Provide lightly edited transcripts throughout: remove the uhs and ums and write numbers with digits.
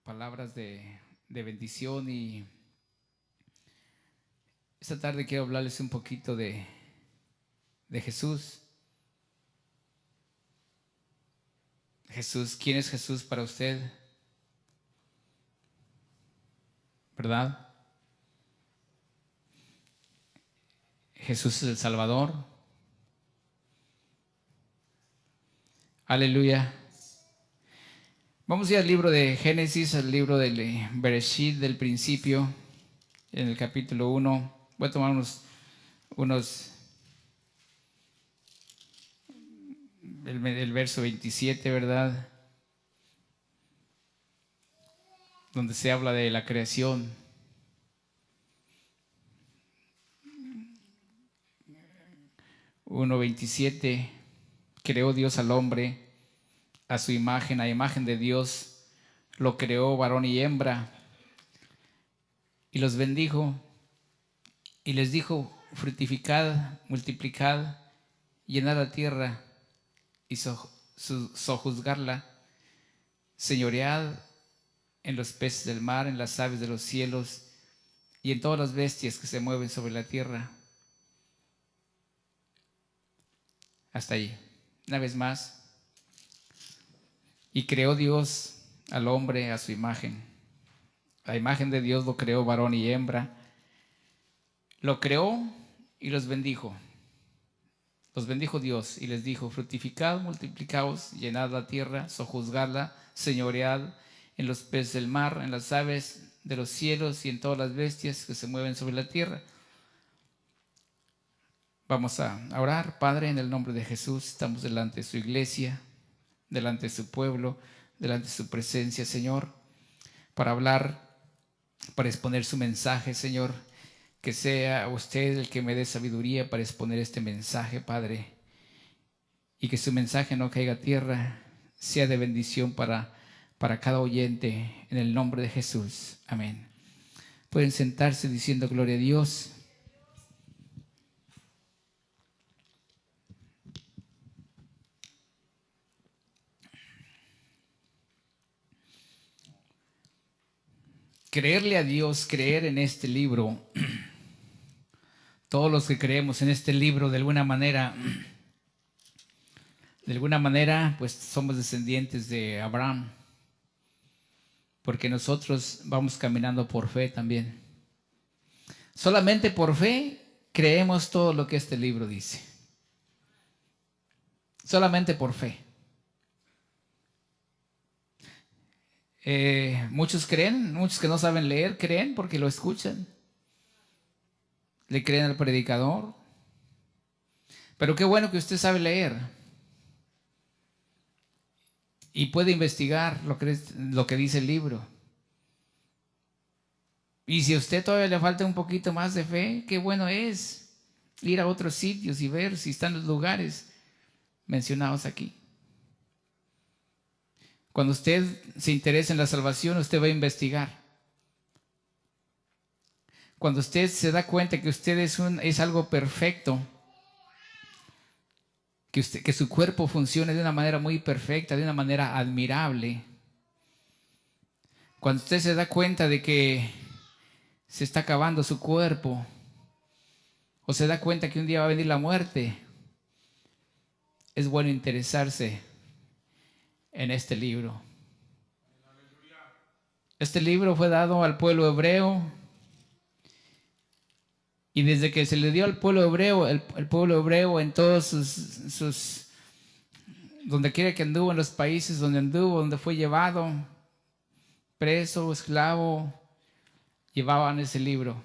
palabras de bendición, y esta tarde quiero hablarles un poquito de Jesús. Jesús, ¿quién es Jesús para usted? ¿Verdad? Jesús es el Salvador. Aleluya. Vamos a ir al libro de Génesis, al libro del Bereshit, del principio, en el capítulo 1. Voy a tomar el verso 27, ¿verdad? Donde se habla de la creación. Uno 27, creó Dios al hombre a su imagen, a imagen de Dios lo creó, varón y hembra, y los bendijo y les dijo: fructificad, multiplicad, llenad la tierra y sojuzgarla, señoread en los peces del mar, en las aves de los cielos y en todas las bestias que se mueven sobre la tierra. Hasta ahí. Una vez más. Y creó Dios al hombre a su imagen. A imagen de Dios lo creó, varón y hembra. Lo creó y los bendijo. Los bendijo Dios y les dijo: fructificad, multiplicaos, llenad la tierra, sojuzgadla, señoread en los peces del mar, en las aves de los cielos y en todas las bestias que se mueven sobre la tierra. Vamos a orar. Padre, en el nombre de Jesús, estamos delante de su iglesia, delante de su pueblo, delante de su presencia, Señor, para hablar, para exponer su mensaje, Señor. Que sea usted el que me dé sabiduría para exponer este mensaje, Padre, y que su mensaje no caiga a tierra, sea de bendición para cada oyente, en el nombre de Jesús. Amén. Pueden sentarse diciendo gloria a Dios. Creerle a Dios, creer en este libro, todos los que creemos en este libro de alguna manera, pues somos descendientes de Abraham, porque nosotros vamos caminando por fe también. Solamente por fe creemos todo lo que este libro dice. Solamente por fe. Muchos creen, muchos que no saben leer, creen porque lo escuchan. Le creen al predicador. Pero qué bueno que usted sabe leer y puede investigar lo que dice el libro. Y si a usted todavía le falta un poquito más de fe, qué bueno es ir a otros sitios y ver si están los lugares mencionados aquí. Cuando usted se interesa en la salvación, usted va a investigar. Cuando usted se da cuenta que usted es algo perfecto, que su cuerpo funcione de una manera muy perfecta, de una manera admirable. Cuando usted se da cuenta de que se está acabando su cuerpo, o se da cuenta que un día va a venir la muerte, es bueno interesarse en este libro. Este libro fue dado al pueblo hebreo, y desde que se le dio al pueblo hebreo, el pueblo hebreo en todos sus donde quiera que anduvo, en los países donde anduvo, donde fue llevado, preso, esclavo, llevaban ese libro,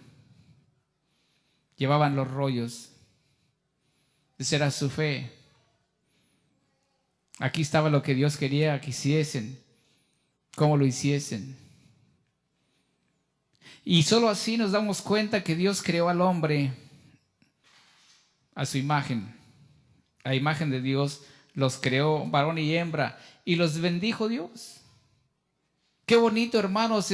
llevaban los rollos. Esa era su fe. Aquí estaba lo que Dios quería que hiciesen, cómo lo hiciesen. Y solo así nos damos cuenta que Dios creó al hombre a su imagen. A imagen de Dios los creó, varón y hembra, y los bendijo Dios. Qué bonito, hermanos,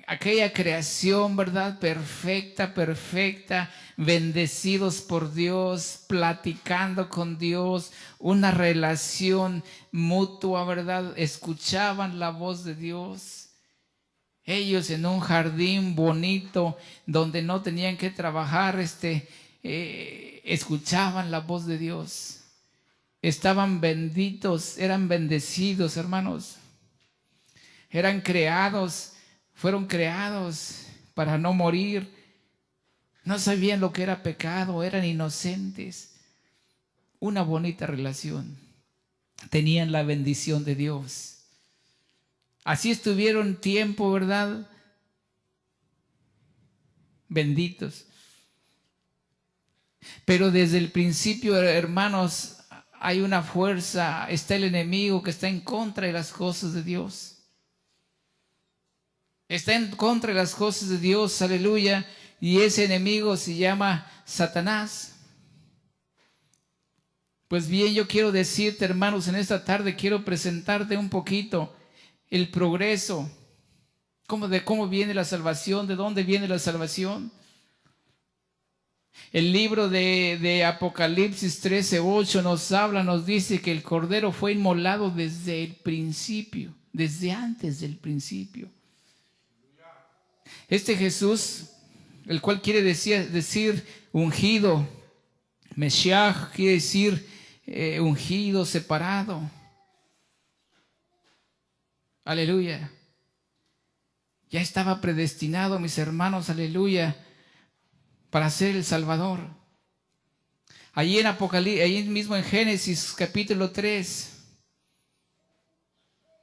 aquella creación, ¿verdad? Perfecta, perfecta, bendecidos por Dios, platicando con Dios, una relación mutua, ¿verdad? Escuchaban la voz de Dios. Ellos en un jardín bonito donde no tenían que trabajar, escuchaban la voz de Dios. Estaban benditos, eran bendecidos, hermanos. Eran creados, fueron creados para no morir. No sabían lo que era pecado, eran inocentes. Una bonita relación. Tenían la bendición de Dios. Así estuvieron tiempo, ¿verdad? Benditos. Pero desde el principio, hermanos, hay una fuerza, está el enemigo que está en contra de las cosas de Dios. Está en contra de las cosas de Dios, aleluya. Y ese enemigo se llama Satanás. Pues bien, yo quiero decirte, hermanos, en esta tarde quiero presentarte un poquito el progreso, de cómo viene la salvación, de dónde viene la salvación. El libro de Apocalipsis 13:8 nos habla, nos dice que el Cordero fue inmolado desde el principio, desde antes del principio. Este Jesús, el cual quiere decir ungido, Mesías quiere decir ungido, separado. Aleluya. Ya estaba predestinado, mis hermanos, aleluya, para ser el Salvador. Allí en Apocalipsis, allí mismo en Génesis capítulo 3.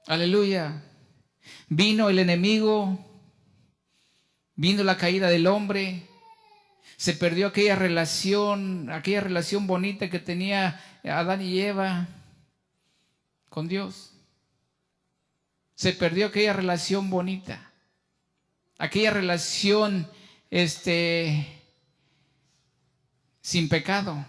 Aleluya. Vino el enemigo, vino la caída del hombre, se perdió aquella relación bonita que tenía Adán y Eva con Dios. Se perdió aquella relación bonita, aquella relación sin pecado.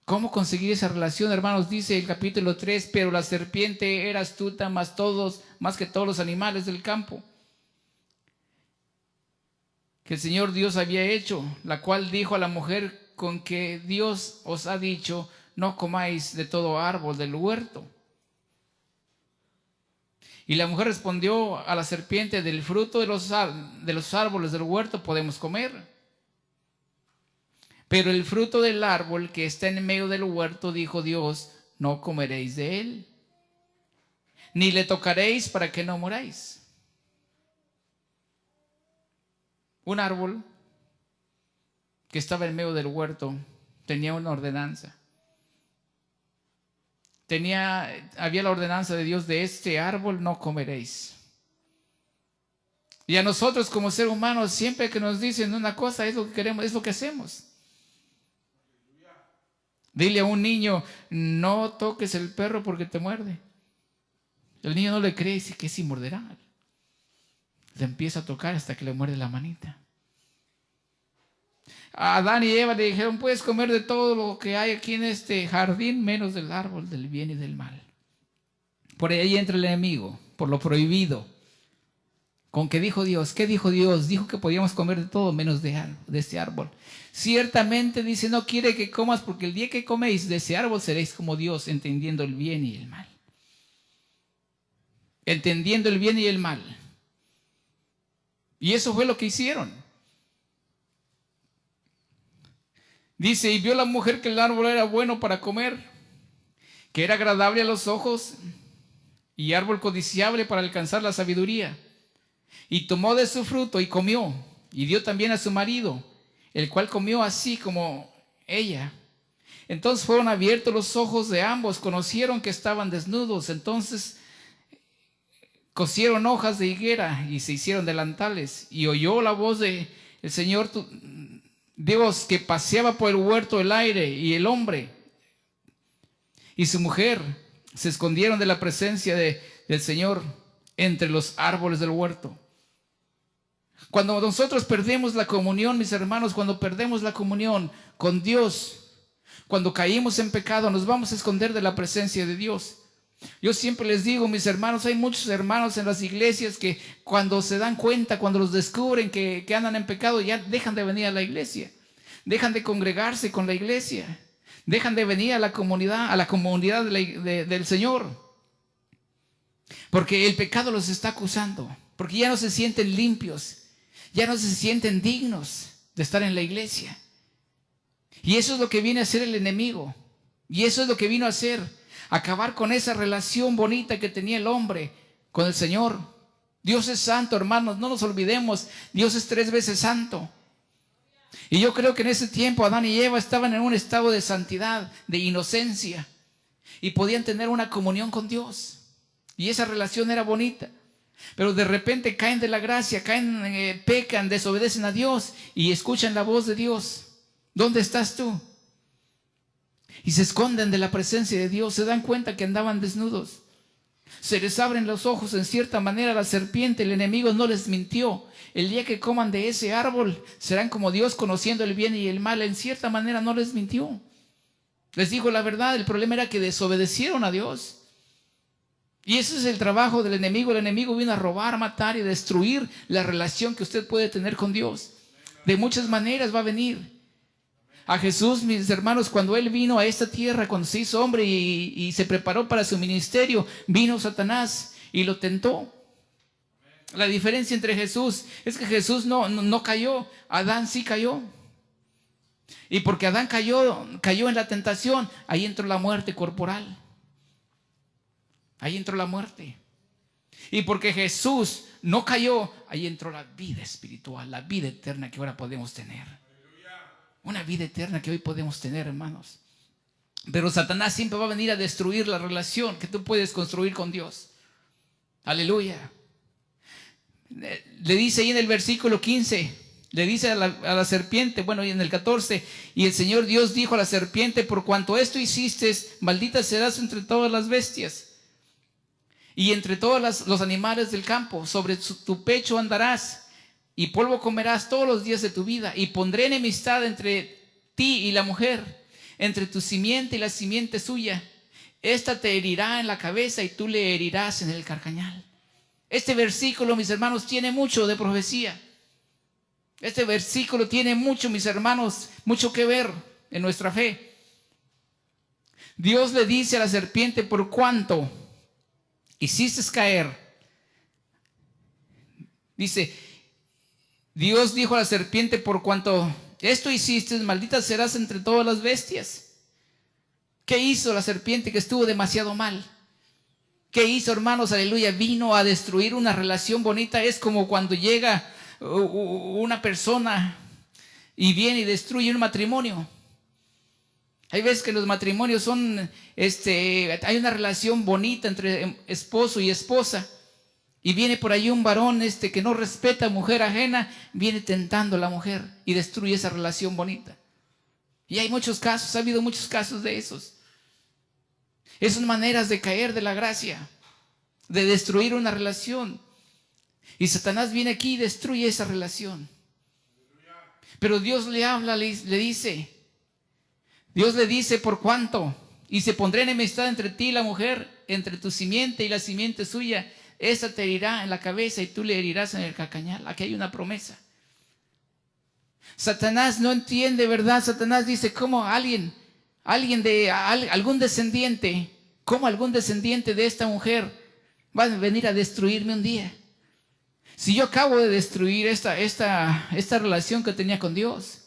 ¿Cómo conseguir esa relación, hermanos? Dice el capítulo 3, pero la serpiente era astuta más que todos los animales del campo que el Señor Dios había hecho, la cual dijo a la mujer: con que Dios os ha dicho, no comáis de todo árbol del huerto. Y la mujer respondió a la serpiente: del fruto de los árboles del huerto podemos comer, pero el fruto del árbol que está en medio del huerto, dijo Dios, no comeréis de él, ni le tocaréis para que no muráis. Un árbol que estaba en medio del huerto tenía una ordenanza. Había la ordenanza de Dios: de este árbol no comeréis. Y a nosotros como seres humanos, siempre que nos dicen una cosa, es lo que queremos, es lo que hacemos. Dile a un niño: no toques el perro porque te muerde. El niño no le cree y dice: que sí morderá. Le empieza a tocar hasta que le muerde la manita. A Adán y Eva le dijeron: puedes comer de todo lo que hay aquí en este jardín, menos del árbol del bien y del mal. Por ahí entra el enemigo, por lo prohibido. ¿Con qué dijo Dios? ¿Qué dijo Dios? Dijo que podíamos comer de todo menos de este árbol. Ciertamente, dice, no quiere que comas, porque el día que coméis de ese árbol seréis como Dios, entendiendo el bien y el mal. Entendiendo el bien y el mal. Y eso fue lo que hicieron. Dice: y vio la mujer que el árbol era bueno para comer, que era agradable a los ojos y árbol codiciable para alcanzar la sabiduría. Y tomó de su fruto y comió, y dio también a su marido, el cual comió así como ella. Entonces fueron abiertos los ojos de ambos, conocieron que estaban desnudos. Entonces cosieron hojas de higuera y se hicieron delantales. Y oyó la voz del Señor Dios que paseaba por el huerto el aire, y el hombre y su mujer se escondieron de la presencia del Señor entre los árboles del huerto. Cuando nosotros perdemos la comunión, mis hermanos, cuando perdemos la comunión con Dios, cuando caímos en pecado, nos vamos a esconder de la presencia de Dios. Yo siempre les digo, mis hermanos, hay muchos hermanos en las iglesias que cuando se dan cuenta, cuando los descubren que andan en pecado, ya dejan de venir a la iglesia, dejan de congregarse con la iglesia, dejan de venir a la comunidad del Señor, porque el pecado los está acusando, porque ya no se sienten limpios, ya no se sienten dignos de estar en la iglesia. Y eso es lo que viene a hacer el enemigo, y eso es lo que vino a hacer. Acabar con esa relación bonita que tenía el hombre con el Señor. Dios es santo, hermanos, no nos olvidemos. Dios es 3 veces santo. Y yo creo que en ese tiempo Adán y Eva estaban en un estado de santidad, de inocencia, y podían tener una comunión con Dios. Y esa relación era bonita. Pero de repente caen de la gracia, pecan, desobedecen a Dios y escuchan la voz de Dios. ¿Dónde estás tú? Y se esconden de la presencia de Dios, se dan cuenta que andaban desnudos. Se les abren los ojos, en cierta manera la serpiente, el enemigo no les mintió. El día que coman de ese árbol, serán como Dios conociendo el bien y el mal. En cierta manera no les mintió. Les dijo la verdad, el problema era que desobedecieron a Dios. Y ese es el trabajo del enemigo. El enemigo vino a robar, matar y destruir la relación que usted puede tener con Dios. De muchas maneras va a venir. A Jesús, mis hermanos, cuando Él vino a esta tierra, cuando se hizo hombre y se preparó para su ministerio, vino Satanás y lo tentó. La diferencia entre Jesús es que Jesús no cayó, Adán sí cayó. Y porque Adán cayó en la tentación, ahí entró la muerte corporal. Ahí entró la muerte. Y porque Jesús no cayó, ahí entró la vida espiritual, la vida eterna que ahora podemos tener. Una vida eterna que hoy podemos tener, hermanos. Pero Satanás siempre va a venir a destruir la relación que tú puedes construir con Dios. Aleluya. Le dice ahí en el versículo 15, le dice a la serpiente, bueno, y en el 14, y el Señor Dios dijo a la serpiente: por cuanto esto hiciste, maldita serás entre todas las bestias y entre todos los animales del campo. Sobre tu pecho andarás y polvo comerás todos los días de tu vida, y pondré enemistad entre ti y la mujer, entre tu simiente y la simiente suya. Esta te herirá en la cabeza y tú le herirás en el carcañal. Este versículo, mis hermanos, tiene mucho de profecía. Este versículo tiene mucho, mis hermanos, mucho que ver en nuestra fe. Dios le dice a la serpiente: por cuanto hiciste caer. Dice, Dios dijo a la serpiente: por cuanto esto hiciste, maldita serás entre todas las bestias. ¿Qué hizo la serpiente que estuvo demasiado mal? ¿Qué hizo, hermanos? Aleluya. Vino a destruir una relación bonita. Es como cuando llega una persona y viene y destruye un matrimonio. Hay veces que los matrimonios son, hay una relación bonita entre esposo y esposa. Y viene por ahí un varón que no respeta a mujer ajena, viene tentando a la mujer y destruye esa relación bonita. Y hay muchos casos, ha habido muchos casos de esos. Esas maneras de caer de la gracia, de destruir una relación. Y Satanás viene aquí y destruye esa relación. Pero Dios le habla, le dice, Dios le dice: por cuánto, y se pondré enemistad entre ti y la mujer, entre tu simiente y la simiente suya. Esta te herirá en la cabeza y tú le herirás en el carcañal. Aquí hay una promesa. Satanás no entiende, ¿verdad? Satanás dice: ¿cómo algún descendiente, cómo algún descendiente de esta mujer va a venir a destruirme un día? Si yo acabo de destruir esta relación que tenía con Dios,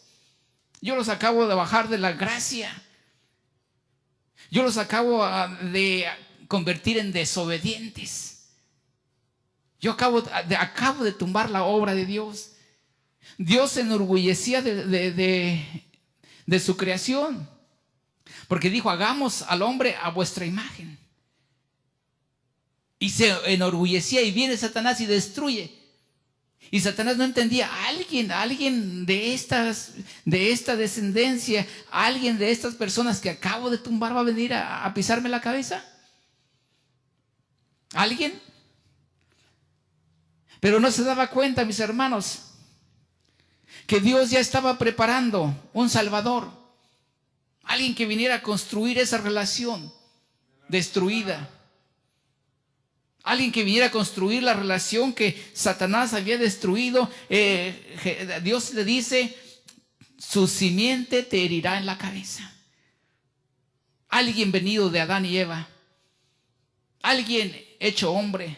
yo los acabo de bajar de la gracia, yo los acabo de convertir en desobedientes. Yo acabo de tumbar la obra de Dios. Dios se enorgullecía de su creación, porque dijo: hagamos al hombre a vuestra imagen. Y se enorgullecía, y viene Satanás y destruye. Y Satanás no entendía: alguien de esta descendencia, alguien de estas personas que acabo de tumbar va a venir a pisarme la cabeza. ¿Alguien? Pero no se daba cuenta, mis hermanos, que Dios ya estaba preparando un Salvador, alguien que viniera a construir esa relación destruida. Alguien que viniera a construir la relación que Satanás había destruido. Dios le dice, su simiente te herirá en la cabeza. Alguien venido de Adán y Eva. Alguien hecho hombre.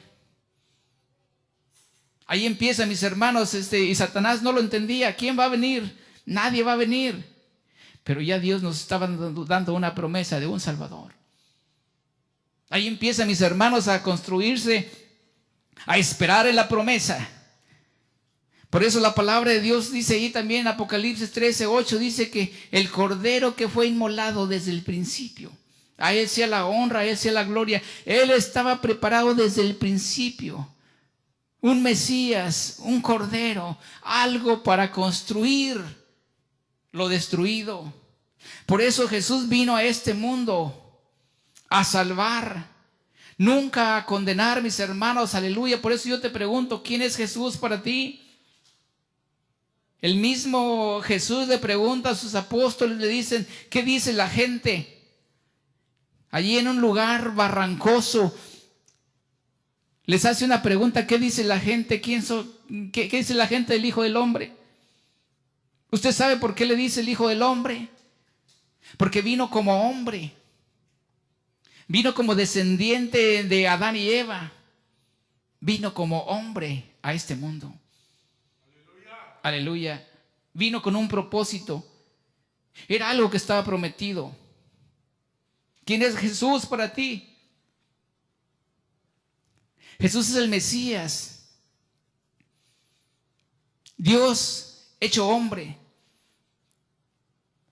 Ahí empieza, mis hermanos, y Satanás no lo entendía. ¿Quién va a venir? Nadie va a venir. Pero ya Dios nos estaba dando una promesa de un Salvador. Ahí empieza, mis hermanos, a construirse, a esperar en la promesa. Por eso la palabra de Dios dice ahí también en Apocalipsis 13:8, dice que el cordero que fue inmolado desde el principio, a Él sea la honra, a Él sea la gloria. Él estaba preparado desde el principio. Un Mesías, un cordero, algo para construir lo destruido. Por eso Jesús vino a este mundo a salvar, nunca a condenar, mis hermanos, aleluya. Por eso yo te pregunto, ¿quién es Jesús para ti? El mismo Jesús le pregunta a sus apóstoles, le dicen, ¿qué dice la gente? Allí en un lugar barrancoso, les hace una pregunta, ¿qué dice la gente? ¿Qué dice la gente del Hijo del Hombre? ¿Usted sabe por qué le dice el Hijo del Hombre? Porque vino como hombre. Vino como descendiente de Adán y Eva. Vino como hombre a este mundo. Aleluya. Aleluya. Vino con un propósito. Era algo que estaba prometido. ¿Quién es Jesús para ti? Jesús es el Mesías. Dios hecho hombre.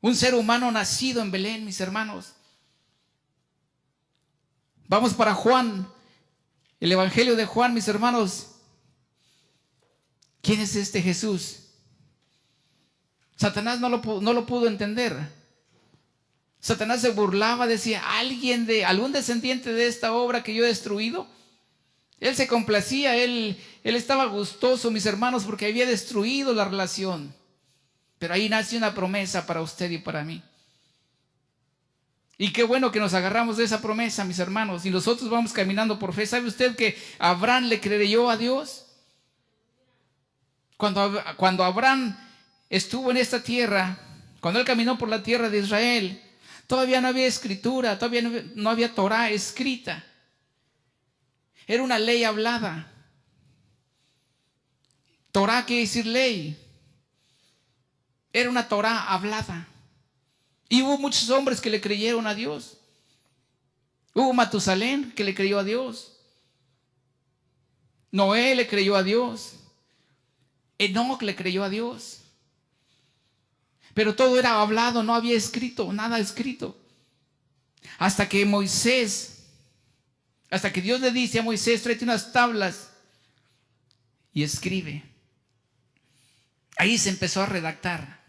Un ser humano nacido en Belén, mis hermanos. Vamos para Juan, el Evangelio de Juan, mis hermanos. ¿Quién es este Jesús? Satanás no lo pudo entender. Satanás se burlaba, decía, algún descendiente de esta obra que yo he destruido. Él se complacía, él estaba gustoso, mis hermanos, porque había destruido la relación. Pero ahí nace una promesa para usted y para mí. Y qué bueno que nos agarramos de esa promesa, mis hermanos, y nosotros vamos caminando por fe. ¿Sabe usted que Abraham le creyó a Dios? Cuando Abraham estuvo en esta tierra, cuando él caminó por la tierra de Israel, todavía no había escritura, todavía no había Torah escrita. Era una ley hablada. Torah quiere decir ley. Era una Torah hablada. Y hubo muchos hombres que le creyeron a Dios. Hubo Matusalén que le creyó a Dios. Noé le creyó a Dios. Enoc le creyó a Dios. Pero todo era hablado, no había escrito, nada escrito. Hasta que Dios le dice a Moisés, tráete unas tablas y escribe. Ahí se empezó a redactar.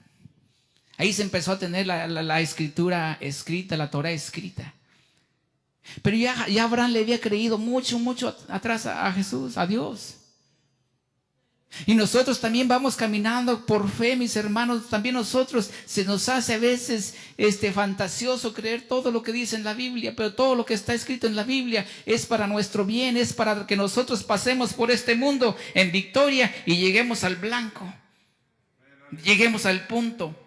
Ahí se empezó a tener la escritura escrita, la Torah escrita. Pero ya Abraham le había creído mucho atrás a Jesús, a Dios. Y nosotros también vamos caminando por fe, mis hermanos. También nosotros se nos hace a veces fantasioso creer todo lo que dice en la Biblia, pero todo lo que está escrito en la Biblia es para nuestro bien, es para que nosotros pasemos por este mundo en victoria y lleguemos al blanco. Lleguemos al punto.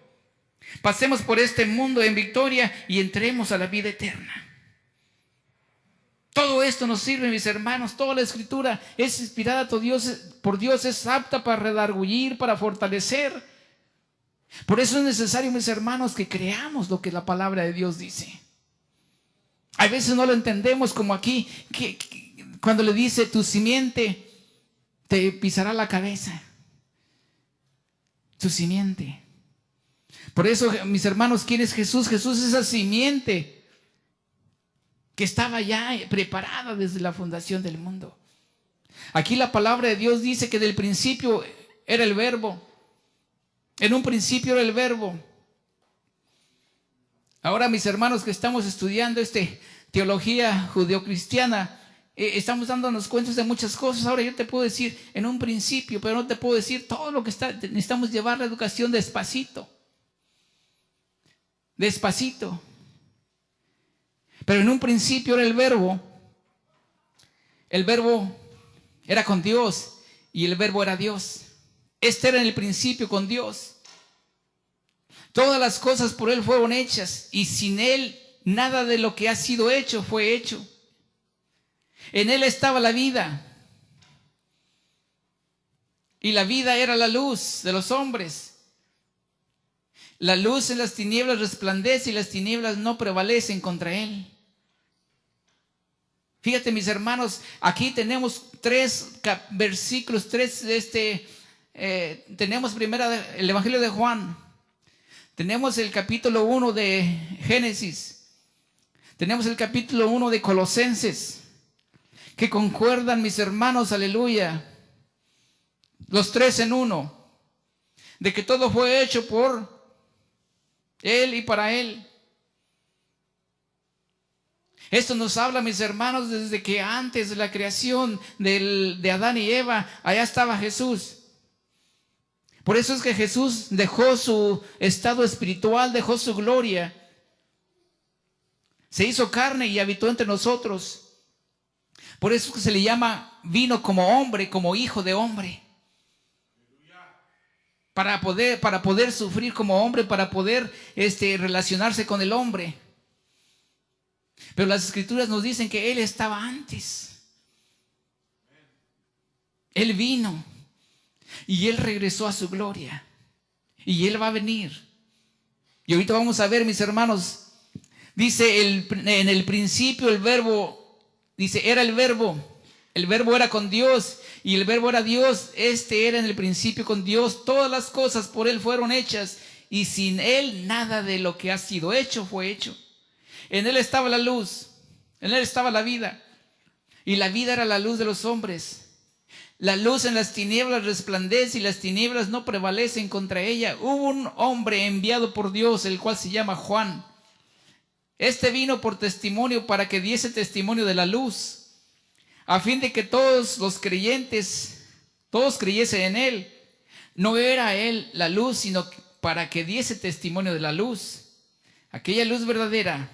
Pasemos por este mundo en victoria y entremos a la vida eterna. Todo esto nos sirve, mis hermanos. Toda la escritura es inspirada por Dios, es apta para redarguir, para fortalecer. Por eso es necesario, mis hermanos, que creamos lo que la palabra de Dios dice. A veces no lo entendemos, como aquí, que cuando le dice, tu simiente te pisará la cabeza. Tu simiente. Por eso, mis hermanos, ¿quién es Jesús? Jesús es esa simiente que estaba ya preparada desde la fundación del mundo. Aquí la palabra de Dios dice que del principio era el Verbo. En un principio era el Verbo. Ahora, mis hermanos que estamos estudiando teología judeocristiana, estamos dándonos cuenta de muchas cosas. Ahora yo te puedo decir en un principio, pero no te puedo decir todo lo que está. Necesitamos llevar la educación despacito. Despacito. Pero en un principio era el Verbo. El verbo era con Dios y el verbo era Dios. Este era en el principio con Dios. Todas las cosas por Él fueron hechas y sin Él nada de lo que ha sido hecho fue hecho. En Él estaba la vida y la vida era la luz de los hombres. La luz en las tinieblas resplandece y las tinieblas no prevalecen contra Él. Fíjate, mis hermanos, aquí tenemos 3 versículos, tenemos primero el Evangelio de Juan, tenemos el capítulo 1 de Génesis, tenemos el capítulo 1 de Colosenses, que concuerdan, mis hermanos, aleluya, los 3 en uno, de que todo fue hecho por Él y para Él. Esto nos habla, mis hermanos, desde que antes de la creación de Adán y Eva, allá estaba Jesús. Por eso es que Jesús dejó su estado espiritual, dejó su gloria. Se hizo carne y habitó entre nosotros. Por eso es que se le llama, vino como hombre, como hijo de hombre. Para poder sufrir como hombre, para poder relacionarse con el hombre. Pero las escrituras nos dicen que Él estaba antes. Él vino y Él regresó a su gloria y Él va a venir. Y ahorita vamos a ver, mis hermanos, dice en el principio el verbo, dice, era el verbo era con Dios y el verbo era Dios. Era en el principio con Dios. Todas las cosas por Él fueron hechas y sin Él nada de lo que ha sido hecho fue hecho. En Él estaba la luz, en Él estaba la vida, y la vida era la luz de los hombres. La luz en las tinieblas resplandece y las tinieblas no prevalecen contra ella. Hubo un hombre enviado por Dios, el cual se llama Juan. Este vino por testimonio para que diese testimonio de la luz, a fin de que todos los creyentes, todos creyesen en Él. No era Él la luz, sino para que diese testimonio de la luz. Aquella luz verdadera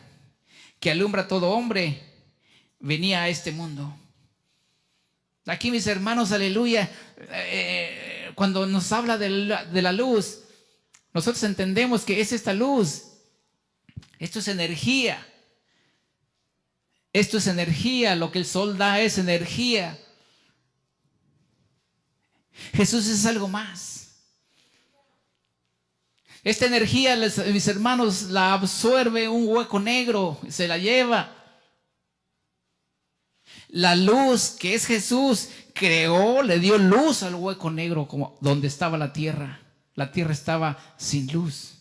que alumbra a todo hombre, venía a este mundo. Aquí, mis hermanos, aleluya, cuando nos habla de la luz, nosotros entendemos que es esta luz. Esto es energía. Esto es energía, lo que el sol da es energía. Jesús es algo más. Esta energía, mis hermanos, la absorbe un hueco negro, se la lleva. La luz, que es Jesús, creó, le dio luz al hueco negro, como donde estaba la tierra. La tierra estaba sin luz.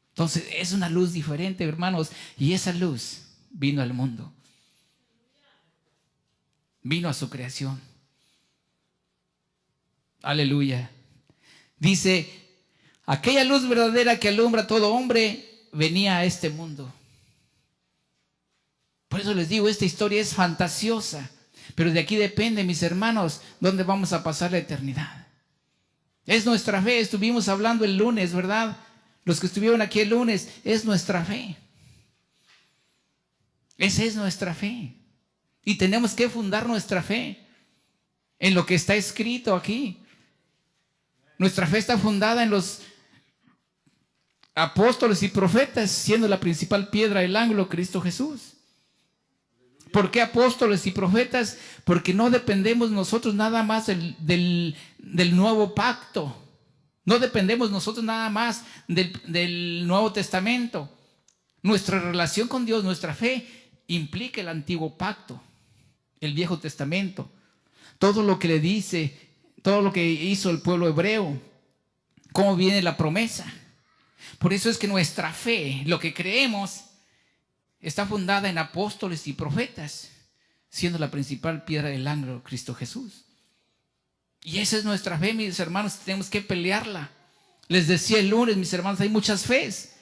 Entonces es una luz diferente, hermanos, y esa luz vino al mundo. Vino a su creación. Aleluya. Dice, aquella luz verdadera que alumbra a todo hombre venía a este mundo. Por eso les digo, esta historia es fantasiosa, pero de aquí depende, mis hermanos, dónde vamos a pasar la eternidad. Es nuestra fe. Estuvimos hablando el lunes, ¿verdad? Los que estuvieron aquí el lunes, es nuestra fe. Esa es nuestra fe. Y tenemos que fundar nuestra fe en lo que está escrito aquí. Nuestra fe está fundada en los apóstoles y profetas, siendo la principal piedra del ángulo Cristo Jesús. ¿Por qué apóstoles y profetas? Porque no dependemos nosotros nada más del nuevo pacto. No dependemos nosotros nada más del Nuevo Testamento. Nuestra relación con Dios, nuestra fe, implica el antiguo pacto, el Viejo Testamento. Todo lo que le dice, todo lo que hizo el pueblo hebreo, cómo viene la promesa. Por eso es que nuestra fe, lo que creemos, está fundada en apóstoles y profetas, siendo la principal piedra del ángulo Cristo Jesús. Y esa es nuestra fe, mis hermanos, tenemos que pelearla. Les decía el lunes, mis hermanos, hay muchas fees.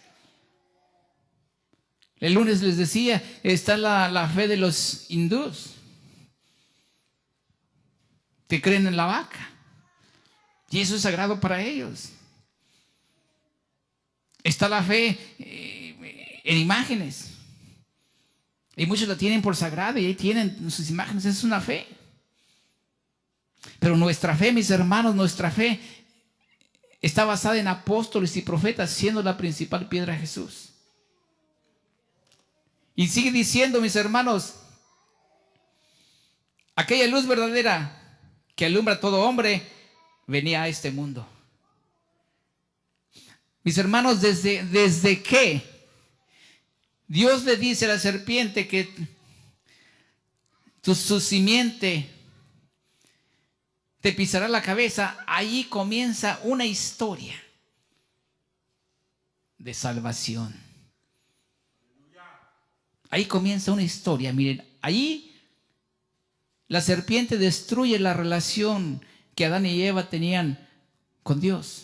El lunes les decía, está la fe de los hindús, que creen en la vaca. Y eso es sagrado para ellos. Está la fe en imágenes. Y muchos la tienen por sagrada y ahí tienen sus imágenes. Es una fe. Pero nuestra fe, mis hermanos, nuestra fe está basada en apóstoles y profetas, siendo la principal piedra Jesús. Y sigue diciendo, mis hermanos, aquella luz verdadera que alumbra a todo hombre venía a este mundo. Mis hermanos, desde que Dios le dice a la serpiente que su simiente te pisará la cabeza, ahí comienza una historia de salvación. Ahí comienza una historia. Miren, ahí la serpiente destruye la relación que Adán y Eva tenían con Dios.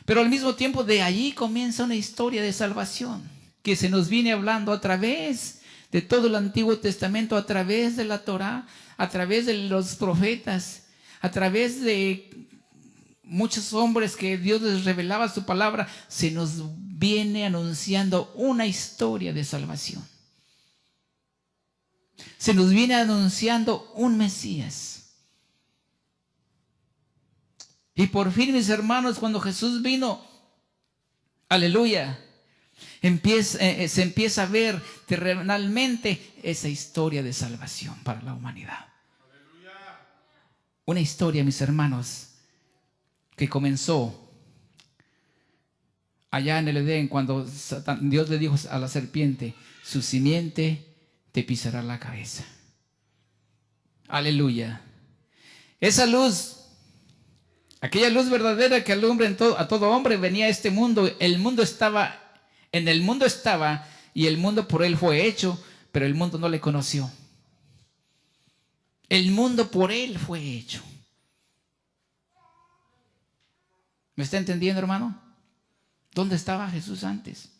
Pero al mismo tiempo de allí comienza una historia de salvación que se nos viene hablando a través de todo el Antiguo Testamento, a través de la Torá, a través de los profetas, a través de muchos hombres que Dios les revelaba su palabra. Se nos viene anunciando una historia de salvación. Se nos viene anunciando un Mesías. Y por fin, mis hermanos, cuando Jesús vino, aleluya, se empieza a ver terrenalmente esa historia de salvación para la humanidad. Aleluya. Una historia, mis hermanos, que comenzó allá en el Edén, cuando Dios le dijo a la serpiente: su simiente te pisará la cabeza. Aleluya. Esa luz, aquella luz verdadera que alumbra a todo hombre, venía a este mundo. En el mundo estaba, y el mundo por él fue hecho, pero el mundo no le conoció. El mundo por él fue hecho. ¿Me está entendiendo, hermano? ¿Dónde estaba Jesús antes?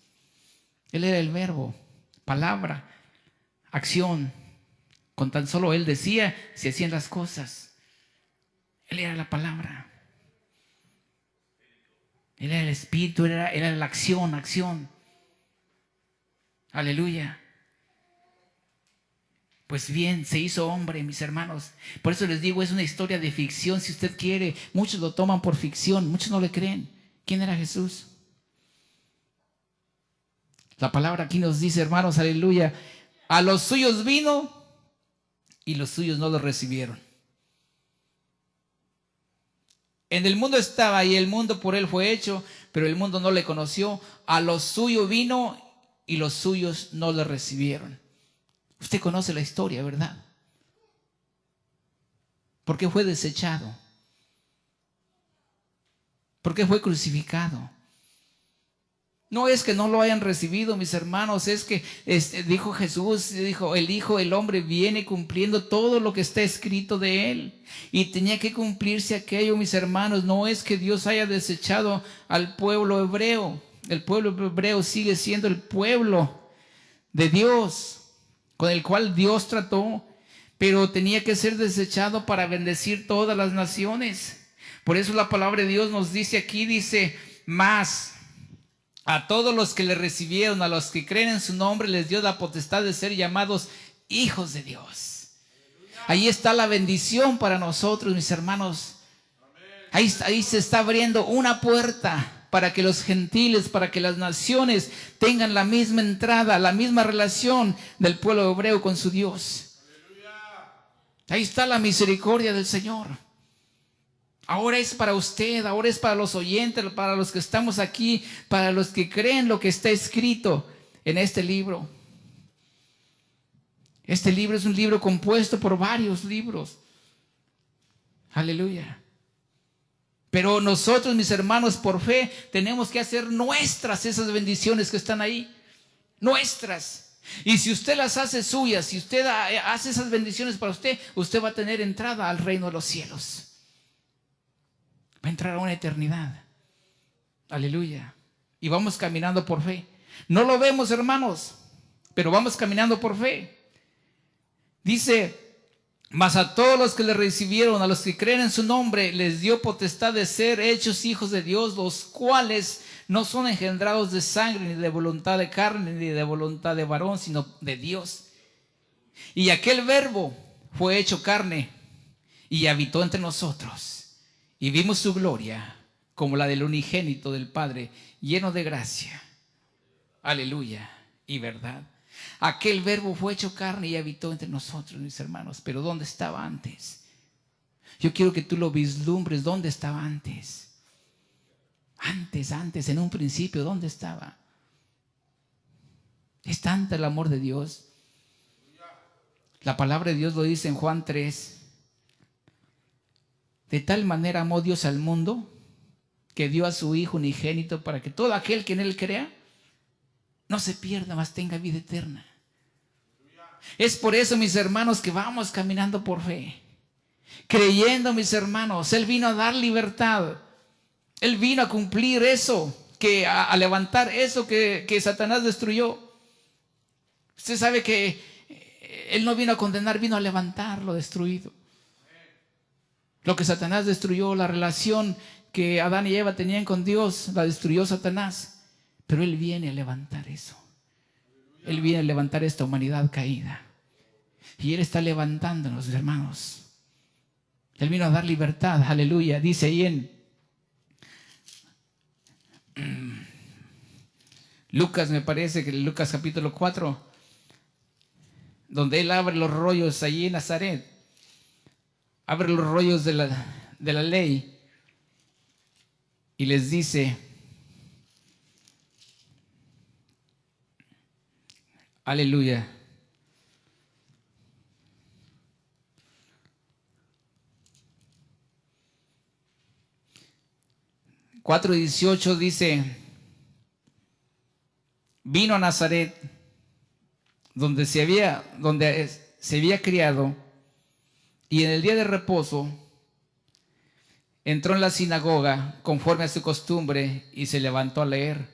Él era el verbo, palabra, acción. Con tan solo él decía, se hacían las cosas. Él era la palabra. Él era el espíritu, era la acción. Aleluya. Pues bien, se hizo hombre, mis hermanos. Por eso les digo, es una historia de ficción, si usted quiere. Muchos lo toman por ficción, muchos no le creen. ¿Quién era Jesús? La palabra aquí nos dice, hermanos, aleluya, a los suyos vino y los suyos no lo recibieron. En el mundo estaba y el mundo por él fue hecho, pero el mundo no le conoció. A los suyos vino y los suyos no le recibieron. Usted conoce la historia, ¿verdad? ¿Por qué fue desechado? ¿Por qué fue crucificado? No es que no lo hayan recibido, mis hermanos, es que dijo Jesús, dijo, el Hijo del Hombre viene cumpliendo todo lo que está escrito de él. Y tenía que cumplirse aquello, mis hermanos. No es que Dios haya desechado al pueblo hebreo. El pueblo hebreo sigue siendo el pueblo de Dios, con el cual Dios trató, pero tenía que ser desechado para bendecir todas las naciones. Por eso la palabra de Dios nos dice aquí, dice, más a todos los que le recibieron, a los que creen en su nombre, les dio la potestad de ser llamados hijos de Dios. Ahí está la bendición para nosotros, mis hermanos. Ahí se está abriendo una puerta para que los gentiles, para que las naciones tengan la misma entrada, la misma relación del pueblo hebreo con su Dios. Ahí está la misericordia del Señor. Ahora es para usted, ahora es para los oyentes, para los que estamos aquí, para los que creen lo que está escrito en este libro. Este libro es un libro compuesto por varios libros. Aleluya. Pero nosotros, mis hermanos, por fe, tenemos que hacer nuestras esas bendiciones que están ahí. Nuestras. Y si usted las hace suyas, si usted hace esas bendiciones para usted, usted va a tener entrada al reino de los cielos. Va a entrar a una eternidad. Aleluya. Y vamos caminando por fe. No lo vemos, hermanos, pero vamos caminando por fe. Dice, mas a todos los que le recibieron, a los que creen en su nombre, les dio potestad de ser hechos hijos de Dios, los cuales no son engendrados de sangre, ni de voluntad de carne, ni de voluntad de varón, sino de Dios. Y aquel Verbo fue hecho carne y habitó entre nosotros. Y vimos su gloria como la del unigénito del Padre, lleno de gracia. Aleluya y verdad. Aquel Verbo fue hecho carne y habitó entre nosotros, mis hermanos. Pero ¿dónde estaba antes? Yo quiero que tú lo vislumbres. ¿Dónde estaba antes? Antes, en un principio, ¿dónde estaba? Es tanto el amor de Dios. La palabra de Dios lo dice en Juan 3. De tal manera amó Dios al mundo que dio a su Hijo unigénito para que todo aquel que en Él crea no se pierda, mas tenga vida eterna. Es por eso, mis hermanos, que vamos caminando por fe, creyendo, mis hermanos. Él vino a dar libertad. Él vino a cumplir eso, a levantar eso que Satanás destruyó. Usted sabe que Él no vino a condenar, vino a levantar lo destruido. Lo que Satanás destruyó, la relación que Adán y Eva tenían con Dios, la destruyó Satanás. Pero Él viene a levantar eso. Él viene a levantar esta humanidad caída. Y Él está levantándonos, hermanos. Él vino a dar libertad, aleluya. Dice ahí en Lucas, me parece que Lucas capítulo 4, donde Él abre los rollos allí en Nazaret, abre los rollos de la ley y les dice, aleluya, (4:18) dice, vino a Nazaret, donde se había criado, y en el día de reposo entró en la sinagoga conforme a su costumbre y se levantó a leer.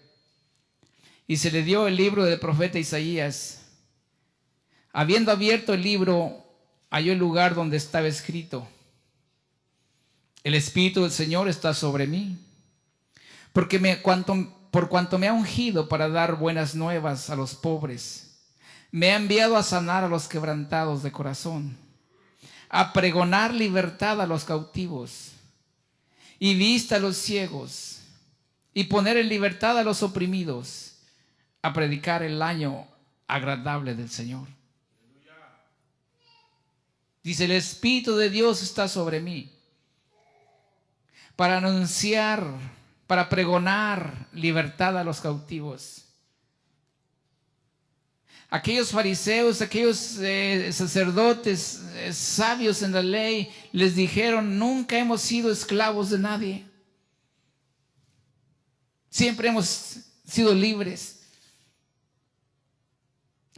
Y se le dio el libro del profeta Isaías. Habiendo abierto el libro, halló el lugar donde estaba escrito: el Espíritu del Señor está sobre mí, porque por cuanto me ha ungido para dar buenas nuevas a los pobres, me ha enviado a sanar a los quebrantados de corazón, a pregonar libertad a los cautivos y vista a los ciegos, y poner en libertad a los oprimidos, a predicar el año agradable del Señor. Dice, el Espíritu de Dios está sobre mí para anunciar, para pregonar libertad a los cautivos. Aquellos fariseos, aquellos sacerdotes sabios en la ley les dijeron: nunca hemos sido esclavos de nadie, siempre hemos sido libres.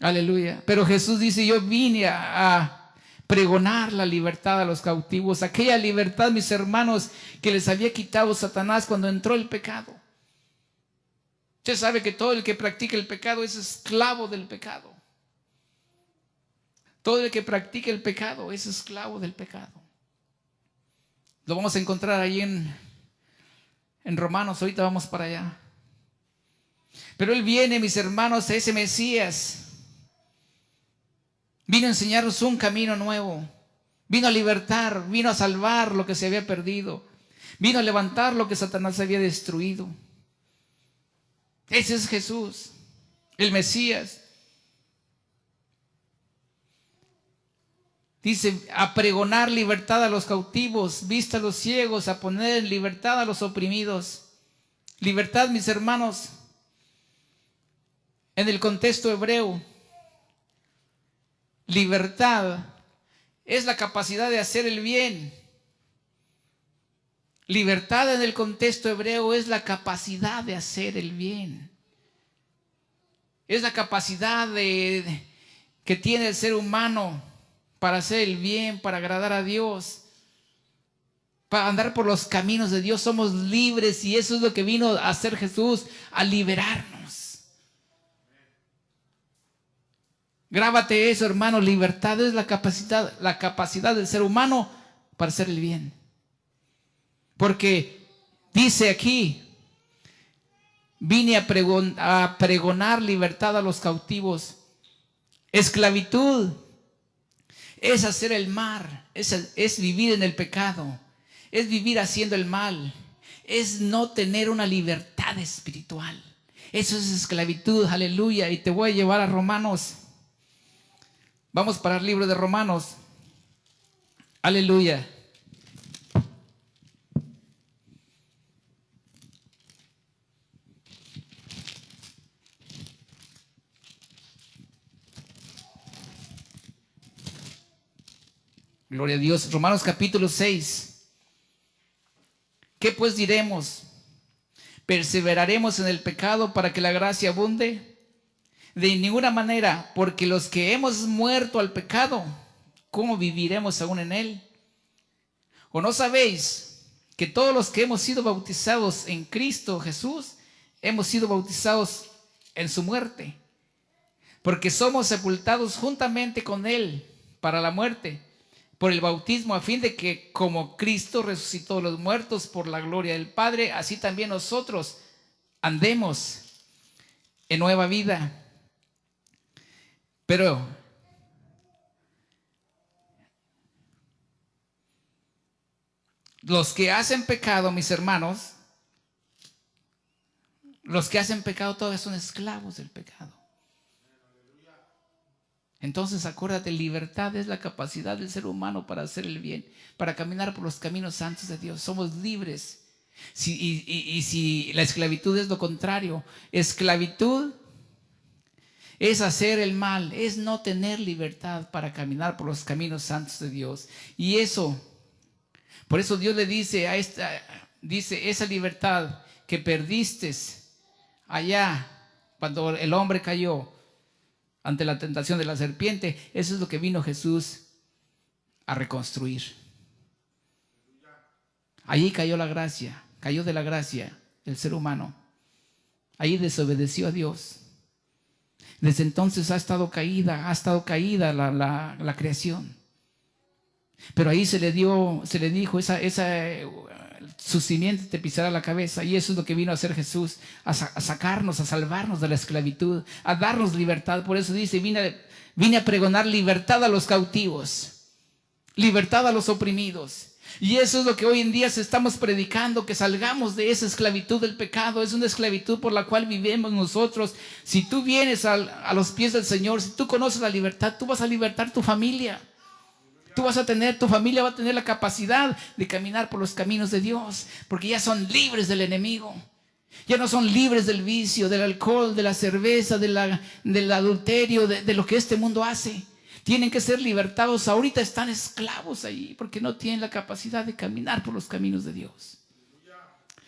Aleluya. Pero Jesús dice: yo vine a pregonar la libertad a los cautivos, aquella libertad, mis hermanos, que les había quitado Satanás cuando entró el pecado. Usted sabe que todo el que practica el pecado es esclavo del pecado. Todo el que practica el pecado es esclavo del pecado. Lo vamos a encontrar ahí en Romanos. Ahorita vamos para allá. Pero Él viene, mis hermanos, a ese Mesías. Vino a enseñarnos un camino nuevo. Vino a libertar, vino a salvar lo que se había perdido. Vino a levantar lo que Satanás había destruido. Ese es Jesús, el Mesías. Dice, a pregonar libertad a los cautivos, vista a los ciegos, a poner en libertad a los oprimidos. Libertad, mis hermanos, en el contexto hebreo, libertad es la capacidad de hacer el bien. Libertad en el contexto hebreo es la capacidad de hacer el bien. Es la capacidad que tiene el ser humano para hacer el bien, para agradar a Dios, para andar por los caminos de Dios. Somos libres y eso es lo que vino a hacer Jesús, a liberarnos. Grábate eso, hermano. Libertad es la capacidad del ser humano para hacer el bien. Porque dice aquí Vine a pregonar libertad a los cautivos. Esclavitud es hacer el mal, es vivir en el pecado, es vivir haciendo el mal, es no tener una libertad espiritual. Eso es esclavitud, aleluya. Y te voy a llevar a Romanos. Vamos para el libro de Romanos. Aleluya. Gloria a Dios. Romanos capítulo 6. ¿Qué pues diremos? ¿Perseveraremos en el pecado para que la gracia abunde? De ninguna manera, porque los que hemos muerto al pecado, ¿cómo viviremos aún en él? ¿O no sabéis que todos los que hemos sido bautizados en Cristo Jesús, hemos sido bautizados en su muerte? Porque somos sepultados juntamente con él para la muerte, por el bautismo, a fin de que como Cristo resucitó de los muertos por la gloria del Padre, así también nosotros andemos en nueva vida. Pero los que hacen pecado, mis hermanos, los que hacen pecado todavía son esclavos del pecado. Entonces acuérdate, libertad es la capacidad del ser humano para hacer el bien, para caminar por los caminos santos de Dios. Somos libres. Si la esclavitud es lo contrario, esclavitud es hacer el mal, es no tener libertad para caminar por los caminos santos de Dios. Y eso, por eso Dios le dice dice, esa libertad que perdiste allá cuando el hombre cayó ante la tentación de la serpiente, eso es lo que vino Jesús a reconstruir. Allí cayó la gracia, cayó de la gracia el ser humano. Allí desobedeció a Dios. Desde entonces ha estado caída la creación. Pero ahí se le dijo, su simiente te pisará la cabeza. Y eso es lo que vino a hacer Jesús, a sacarnos, a salvarnos de la esclavitud, a darnos libertad. Por eso dice, vine a pregonar libertad a los cautivos, libertad a los oprimidos. Y eso es lo que hoy en día estamos predicando, que salgamos de esa esclavitud del pecado. Es una esclavitud por la cual vivimos nosotros. Si tú vienes a los pies del Señor, si tú conoces la libertad, tú vas a libertar tu familia. Tu familia va a tener la capacidad de caminar por los caminos de Dios, porque ya son libres del enemigo. Ya no son libres del vicio, del alcohol, de la cerveza, del adulterio, de lo que este mundo hace. Tienen que ser libertados. Ahorita están esclavos ahí porque no tienen la capacidad de caminar por los caminos de Dios.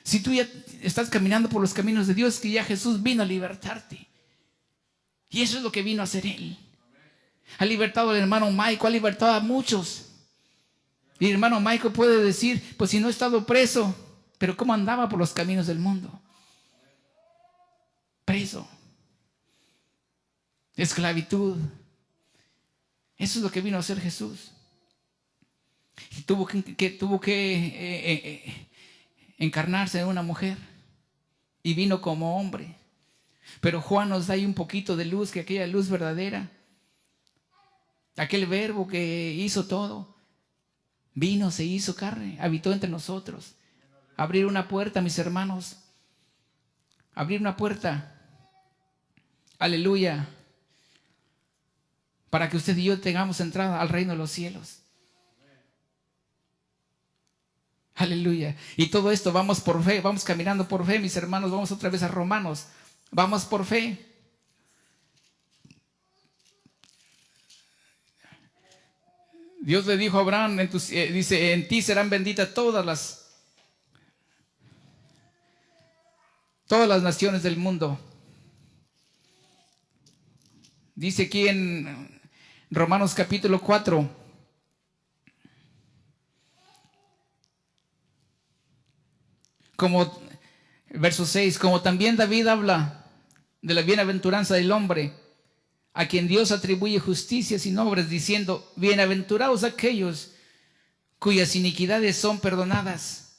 Si tú ya estás caminando por los caminos de Dios, es que ya Jesús vino a libertarte. Y eso es lo que vino a hacer Él. Ha libertado al hermano Michael, ha libertado a muchos. Y el hermano Michael puede decir, pues si no he estado preso, pero ¿cómo andaba por los caminos del mundo? Preso. Esclavitud. Eso es lo que vino a hacer Jesús. Y tuvo que encarnarse en una mujer. Y vino como hombre. Pero Juan nos da ahí un poquito de luz, que aquella luz verdadera, aquel verbo que hizo todo, vino, se hizo carne, habitó entre nosotros. Abrir una puerta, mis hermanos. Abrir una puerta. Aleluya. Para que usted y yo tengamos entrada al reino de los cielos. Aleluya. Y todo esto vamos por fe, vamos caminando por fe, mis hermanos. Vamos otra vez a Romanos. Vamos por fe. Dios le dijo a Abraham, dice, en ti serán benditas todas las naciones del mundo. Dice aquí en Romanos capítulo 4. Verso 6, como también David habla de la bienaventuranza del hombre, a quien Dios atribuye justicia sin obras, diciendo, bienaventurados aquellos cuyas iniquidades son perdonadas,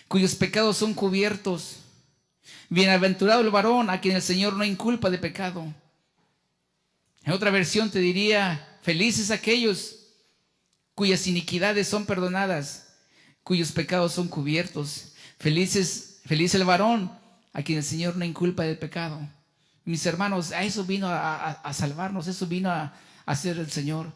cuyos pecados son cubiertos. Bienaventurado el varón a quien el Señor no inculpa de pecado. En otra versión te diría, felices aquellos cuyas iniquidades son perdonadas, cuyos pecados son cubiertos. Feliz el varón a quien el Señor no inculpa de pecado. Mis hermanos, a eso vino a salvarnos, eso vino a hacer el Señor.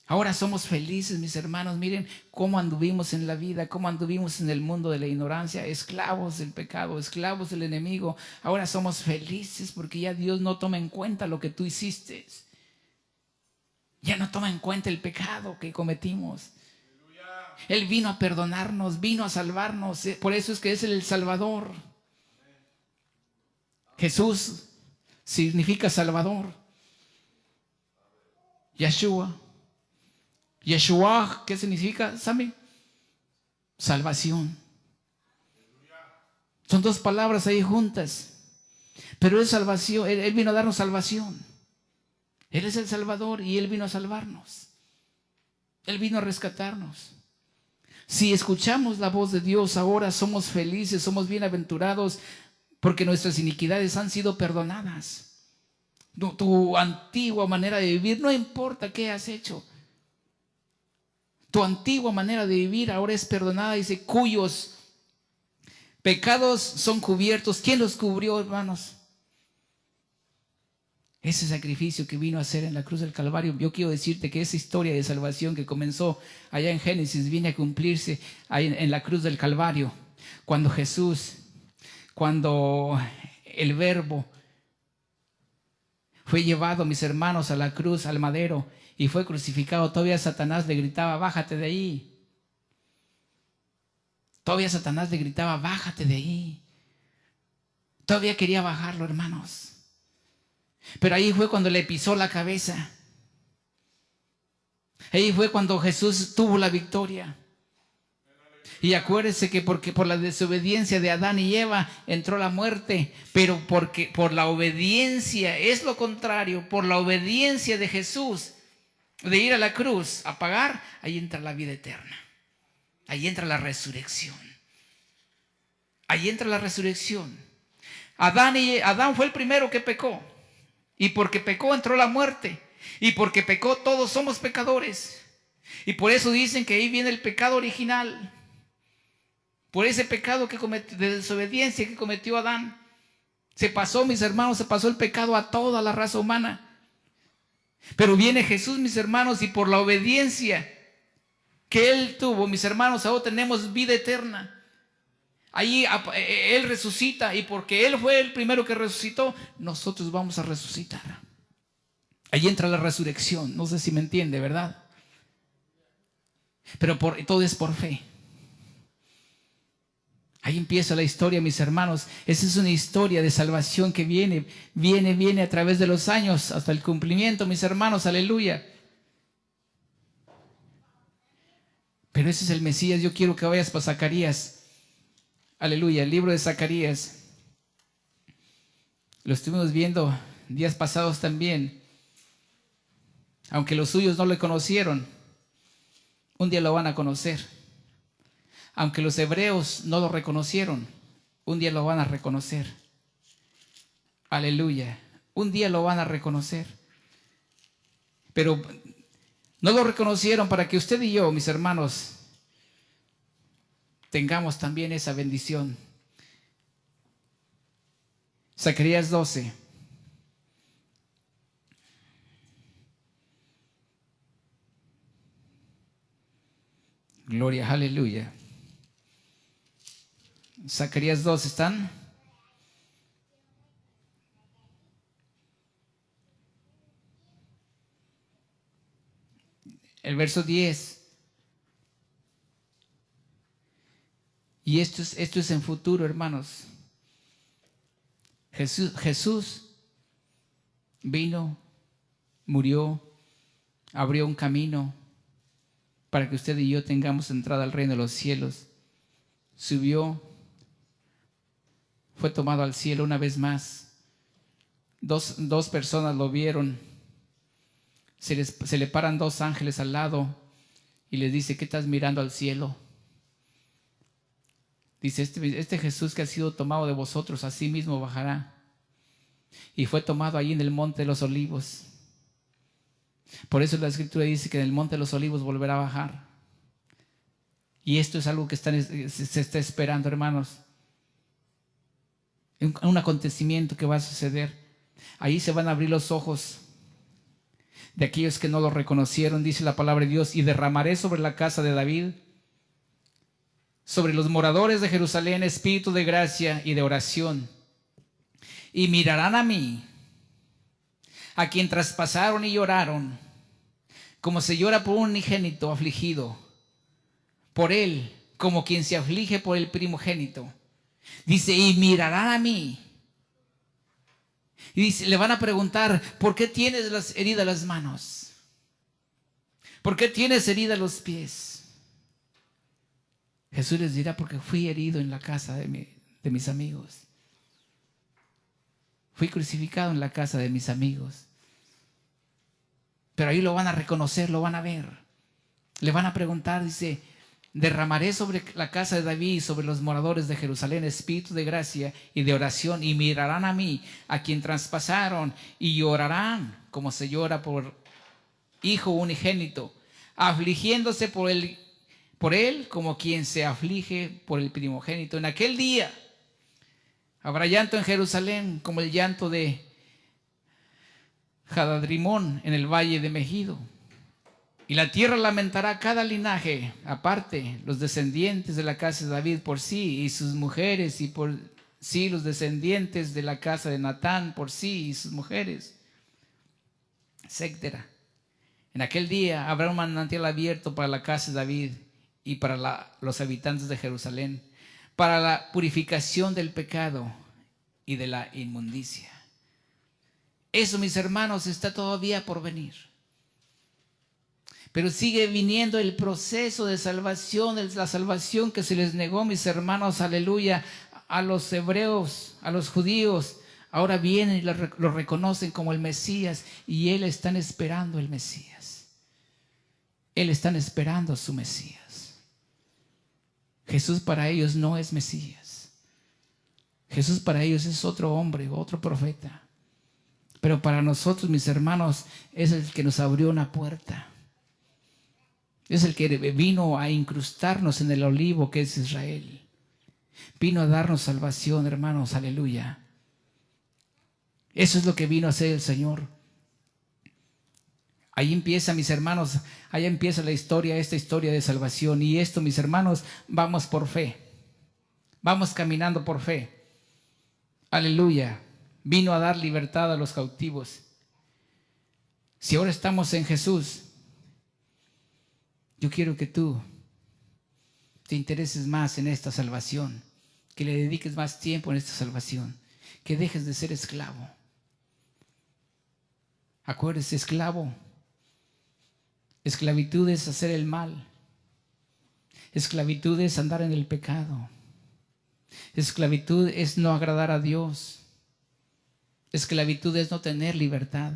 Ahora somos felices, mis hermanos. Miren cómo anduvimos en la vida, cómo anduvimos en el mundo de la ignorancia, esclavos del pecado, esclavos del enemigo. Ahora somos felices porque ya Dios no toma en cuenta lo que tú hiciste. Ya no toma en cuenta el pecado que cometimos. Él vino a perdonarnos, vino a salvarnos. Por eso es que es el Salvador. Jesús significa Salvador. Yeshua. Yeshua, ¿qué significa? ¿Saben? Salvación. Son dos palabras ahí juntas. Pero es salvación. Él vino a darnos salvación. Él es el Salvador y Él vino a salvarnos. Él vino a rescatarnos. Si escuchamos la voz de Dios, ahora somos felices, somos bienaventurados, porque nuestras iniquidades han sido perdonadas. Tu antigua manera de vivir, no importa qué has hecho. Tu antigua manera de vivir ahora es perdonada, dice, cuyos pecados son cubiertos. ¿Quién los cubrió, hermanos? Ese sacrificio que vino a hacer en la cruz del Calvario. Yo quiero decirte que esa historia de salvación que comenzó allá en Génesis viene a cumplirse en la cruz del Calvario. Cuando el Verbo fue llevado, mis hermanos, a la cruz, al madero, y fue crucificado, todavía Satanás le gritaba, bájate de ahí. Todavía Satanás le gritaba, bájate de ahí. Todavía quería bajarlo, hermanos. Pero ahí fue cuando le pisó la cabeza. Ahí fue cuando Jesús tuvo la victoria. Y acuérdese que porque por la desobediencia de Adán y Eva entró la muerte, pero porque por la obediencia, es lo contrario, por la obediencia de Jesús, de ir a la cruz a pagar, ahí entra la vida eterna. Ahí entra la resurrección. Ahí entra la resurrección. Adán fue el primero que pecó. Y porque pecó entró la muerte. Y porque pecó todos somos pecadores. Y por eso dicen que ahí viene el pecado original. Por ese pecado de desobediencia que cometió Adán. Se pasó, mis hermanos, se pasó el pecado a toda la raza humana. Pero viene Jesús, mis hermanos, y por la obediencia que Él tuvo, mis hermanos, ahora tenemos vida eterna. Ahí Él resucita, y porque Él fue el primero que resucitó, nosotros vamos a resucitar. Ahí entra la resurrección. No sé si me entiende, ¿verdad? Pero todo es por fe. Ahí empieza la historia, mis hermanos. Esa es una historia de salvación que viene a través de los años hasta el cumplimiento, mis hermanos, aleluya. Pero ese es el Mesías. Yo quiero que vayas para Zacarías, aleluya, el libro de Zacarías. Lo estuvimos viendo días pasados también. Aunque los suyos no le conocieron, un día lo van a conocer. Aunque los hebreos no lo reconocieron, un día lo van a reconocer. Aleluya. Un día lo van a reconocer. Pero no lo reconocieron para que usted y yo, mis hermanos, tengamos también esa bendición. Zacarías 12. Gloria, aleluya. Zacarías 2, ¿están? El verso 10. Y esto es en futuro, hermanos. Jesús vino, murió, abrió un camino para que usted y yo tengamos entrada al reino de los cielos. Subió, fue tomado al cielo una vez más. Dos personas lo vieron. Se le paran dos ángeles al lado y les dice, ¿qué estás mirando al cielo? Dice, este Jesús que ha sido tomado de vosotros, así mismo bajará. Y fue tomado allí en el monte de los olivos. Por eso la Escritura dice que en el monte de los olivos volverá a bajar. Y esto es algo que se está esperando, hermanos. Un acontecimiento que va a suceder. Ahí se van a abrir los ojos de aquellos que no lo reconocieron, dice la palabra de Dios, y derramaré sobre la casa de David, sobre los moradores de Jerusalén, espíritu de gracia y de oración. Y mirarán a mí, a quien traspasaron y lloraron, como se llora por un unigénito afligido, por él, como quien se aflige por el primogénito. Dice, y mirarán a mí. Y dice, le van a preguntar, ¿por qué tienes las heridas las manos? ¿Por qué tienes heridas los pies? Jesús les dirá, porque fui herido en la casa de mis amigos. Fui crucificado en la casa de mis amigos. Pero ahí lo van a reconocer, lo van a ver. Le van a preguntar, dice, derramaré sobre la casa de David y sobre los moradores de Jerusalén espíritu de gracia y de oración, y mirarán a mí, a quien traspasaron, y llorarán como se llora por hijo unigénito, afligiéndose por él como quien se aflige por el primogénito. En aquel día habrá llanto en Jerusalén como el llanto de Hadadrimón en el valle de Megido. Y la tierra lamentará cada linaje aparte, los descendientes de la casa de David por sí y sus mujeres, y por sí los descendientes de la casa de Natán por sí y sus mujeres, etcétera. En aquel día habrá un manantial abierto para la casa de David y para los habitantes de Jerusalén, para la purificación del pecado y de la inmundicia. Eso, mis hermanos, está todavía por venir. Pero sigue viniendo el proceso de salvación, la salvación que se les negó, mis hermanos, aleluya, a los hebreos, a los judíos. Ahora vienen y lo reconocen como el Mesías, y Él están esperando el Mesías. Él están esperando a su Mesías. Jesús para ellos no es Mesías. Jesús para ellos es otro hombre, otro profeta. Pero para nosotros, mis hermanos, es el que nos abrió una puerta. Es el que vino a incrustarnos en el olivo que es Israel. Vino a darnos salvación, hermanos, aleluya. Eso es lo que vino a hacer el Señor. Ahí empieza, mis hermanos, ahí empieza la historia, esta historia de salvación. Y esto, mis hermanos, vamos por fe. Vamos caminando por fe. Aleluya. Vino a dar libertad a los cautivos. Si ahora estamos en Jesús, yo quiero que tú te intereses más en esta salvación, que le dediques más tiempo en esta salvación, que dejes de ser esclavo. Acuérdese, esclavo. Esclavitud es hacer el mal. Esclavitud es andar en el pecado. Esclavitud es no agradar a Dios. Esclavitud es no tener libertad.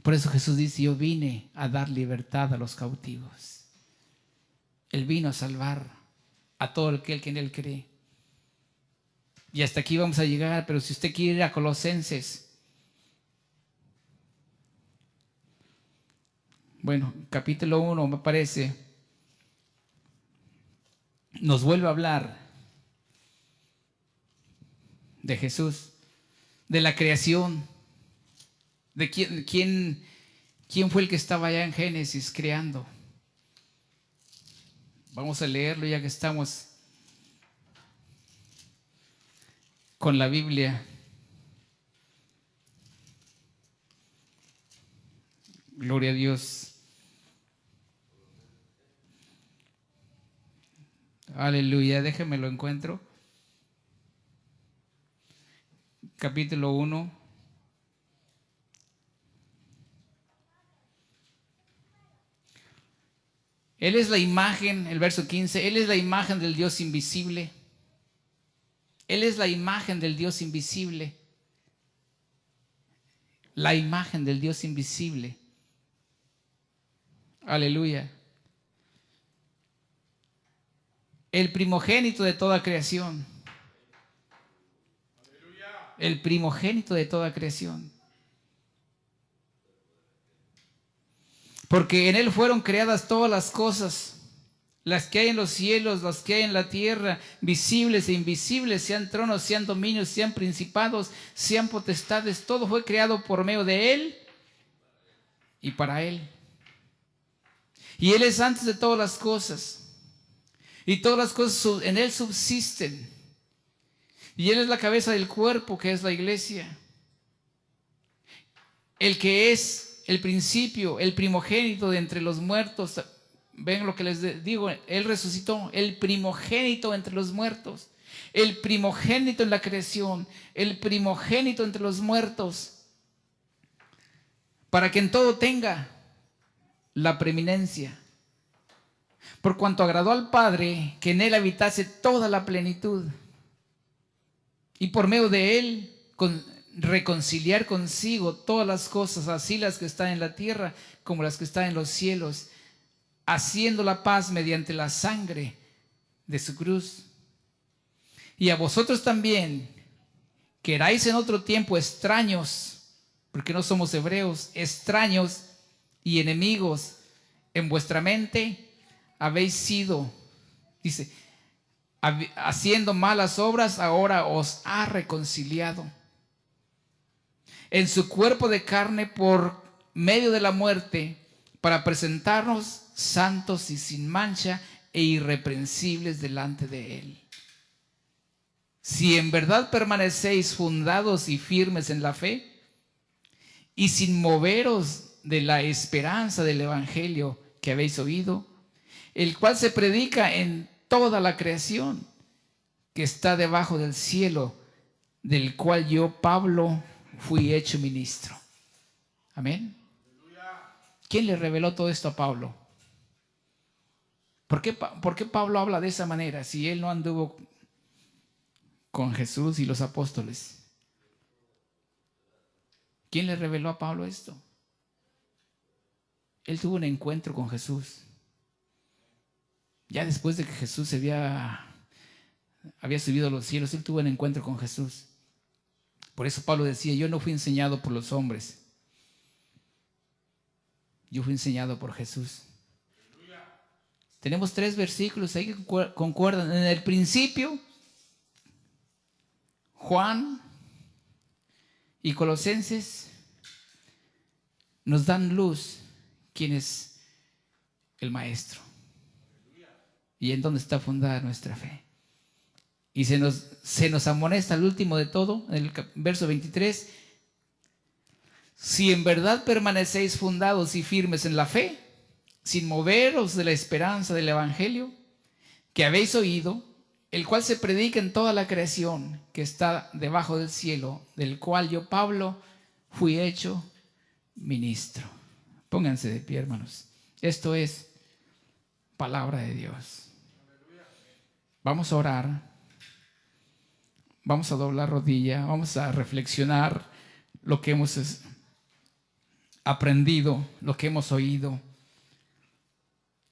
Por eso Jesús dice, yo vine a dar libertad a los cautivos. Él vino a salvar a todo aquel que en Él cree. Y hasta aquí vamos a llegar, pero si usted quiere ir a Colosenses, bueno, capítulo 1 me parece, nos vuelve a hablar de Jesús, de la creación, de quién fue el que estaba allá en Génesis creando. Vamos a leerlo ya que estamos con la Biblia. Gloria a Dios. Aleluya, déjeme lo encuentro. Capítulo 1. Él es la imagen, el verso 15, Él es la imagen del Dios invisible. Él es la imagen del Dios invisible. La imagen del Dios invisible. Aleluya. el primogénito de toda creación. El primogénito de toda creación. Porque en Él fueron creadas todas las cosas, las que hay en los cielos, las que hay en la tierra, visibles e invisibles, sean tronos, sean dominios, sean principados, sean potestades. Todo fue creado por medio de Él y para Él. Y Él es antes de todas las cosas. Y todas las cosas en Él subsisten. Y Él es la cabeza del cuerpo, que es la iglesia. El que es el principio, el primogénito de entre los muertos. Ven lo que les digo, Él resucitó, el primogénito entre los muertos. El primogénito en la creación, el primogénito entre los muertos. Para que en todo tenga la preeminencia. Por cuanto agradó al Padre que en Él habitase toda la plenitud. Y por medio de Él reconciliar consigo todas las cosas, así las que están en la tierra como las que están en los cielos, haciendo la paz mediante la sangre de su cruz. Y a vosotros también, que erais en otro tiempo extraños, porque no somos hebreos, extraños y enemigos en vuestra mente, habéis sido, dice, haciendo malas obras, ahora os ha reconciliado en su cuerpo de carne por medio de la muerte, para presentarnos santos y sin mancha e irreprensibles delante de Él. Si en verdad permanecéis fundados y firmes en la fe, y sin moveros de la esperanza del Evangelio que habéis oído, el cual se predica en toda la creación que está debajo del cielo, del cual yo, Pablo, fui hecho ministro. Amén. ¿Quién le reveló todo esto a Pablo? ¿Por qué Pablo habla de esa manera si él no anduvo con Jesús y los apóstoles? ¿Quién le reveló a Pablo esto? Él tuvo un encuentro con Jesús. Ya después de que Jesús había subido a los cielos, él tuvo un encuentro con Jesús. Por eso Pablo decía, yo no fui enseñado por los hombres. Yo fui enseñado por Jesús. Tenemos 3 versículos ahí que concuerdan. En el principio, Juan y Colosenses nos dan luz quién es el Maestro y en dónde está fundada nuestra fe. Y se nos amonesta al último de todo, en el verso 23, si en verdad permanecéis fundados y firmes en la fe, sin moveros de la esperanza del Evangelio que habéis oído, el cual se predica en toda la creación que está debajo del cielo, del cual yo, Pablo, fui hecho ministro. Pónganse de pie, hermanos. Esto es palabra de Dios. Vamos a orar. Vamos a doblar rodilla. Vamos a reflexionar lo que hemos aprendido, lo que hemos oído.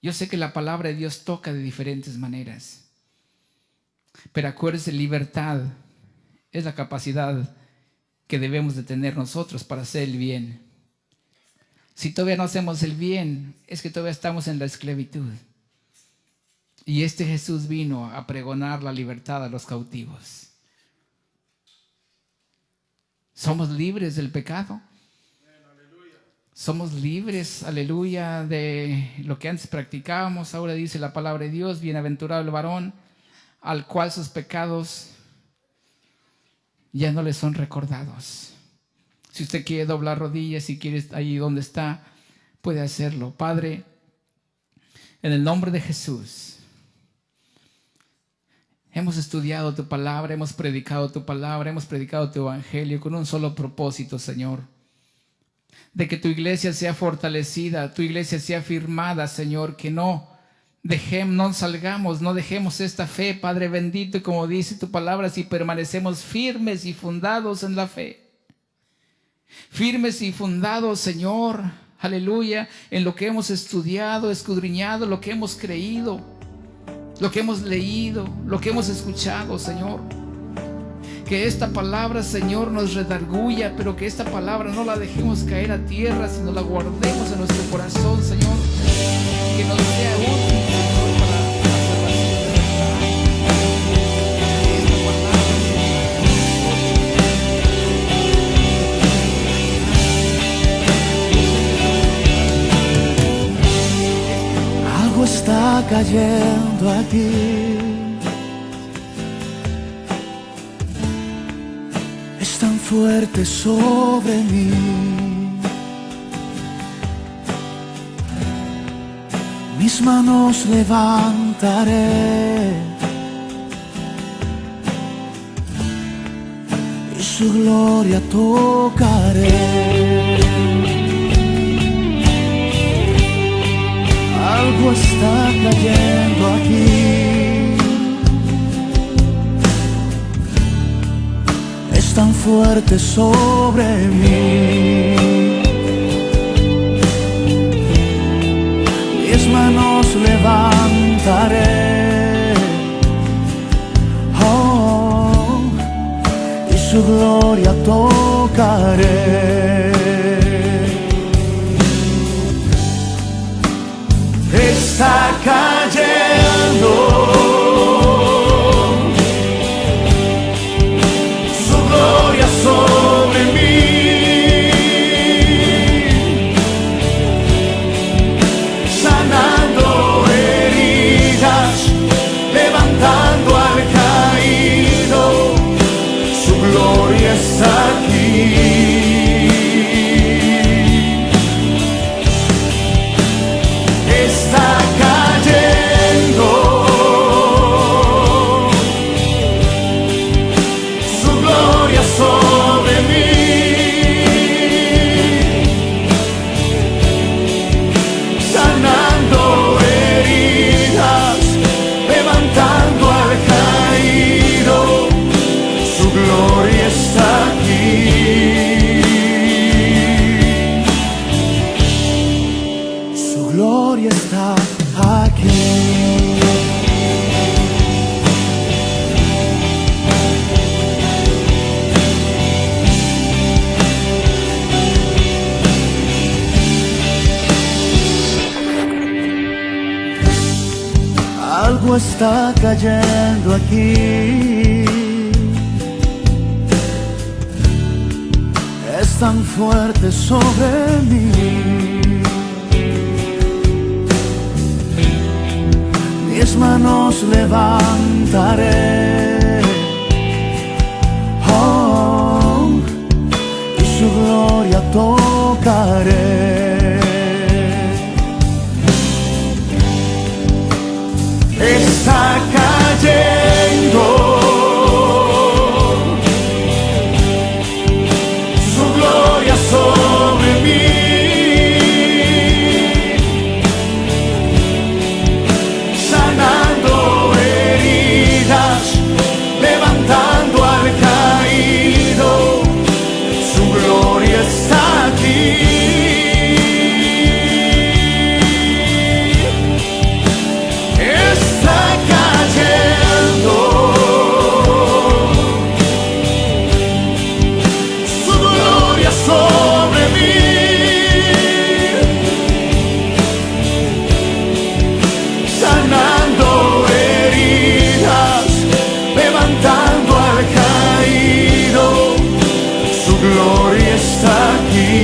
Yo sé que la palabra de Dios toca de diferentes maneras. Pero acuérdense, libertad es la capacidad que debemos de tener nosotros para hacer el bien. Si todavía no hacemos el bien, es que todavía estamos en la esclavitud. Y este Jesús vino a pregonar la libertad a los cautivos. Somos libres del pecado. Somos libres, aleluya, de lo que antes practicábamos. Ahora dice la palabra de Dios, bienaventurado el varón al cual sus pecados ya no le son recordados. Si usted quiere doblar rodillas, si quiere ahí donde está, puede hacerlo. Padre, en el nombre de Jesús, hemos estudiado tu palabra, hemos predicado tu palabra, hemos predicado tu evangelio con un solo propósito, Señor, de que tu iglesia sea fortalecida, tu iglesia sea firmada, Señor, que no dejemos esta fe, Padre bendito, y como dice tu palabra, si permanecemos firmes y fundados en la fe, firmes y fundados, Señor, aleluya, en lo que hemos estudiado, escudriñado, lo que hemos creído, lo que hemos leído, lo que hemos escuchado, Señor. Que esta palabra, Señor, nos redarguya, pero que esta palabra no la dejemos caer a tierra, sino la guardemos en nuestro corazón, Señor. Que nos sea útil, Señor, para la salvación de nuestra alma. Que esta palabra, Señor, algo está cayendo aquí. Es tan fuerte sobre mí. Mis manos levantaré y su gloria tocaré. Algo está cayendo aquí. Es tan fuerte sobre mí. Mis manos levantaré, oh, y su gloria tocaré. Está cayendo su gloria sobre mí. Sanando heridas, levantando al caído, su gloria está aquí. Está cayendo su gloria sobre mí. Sanando heridas, levantando al caído, su gloria está aquí. Su gloria está aquí. Algo está cayendo aquí. Es tan fuerte sobre mí. Mis manos levantaré, oh, y su gloria tocaré. Está cayendo su gloria sobre mí. Sanando heridas, levantando al caído, su gloria está aquí. Está cayendo su gloria sobre mí. Sanando heridas, levantando al caído, su gloria está aquí.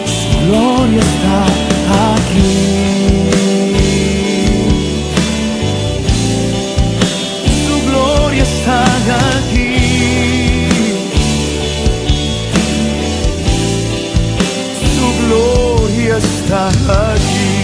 Su gloria está aquí. Su gloria está aquí. Su gloria está aquí.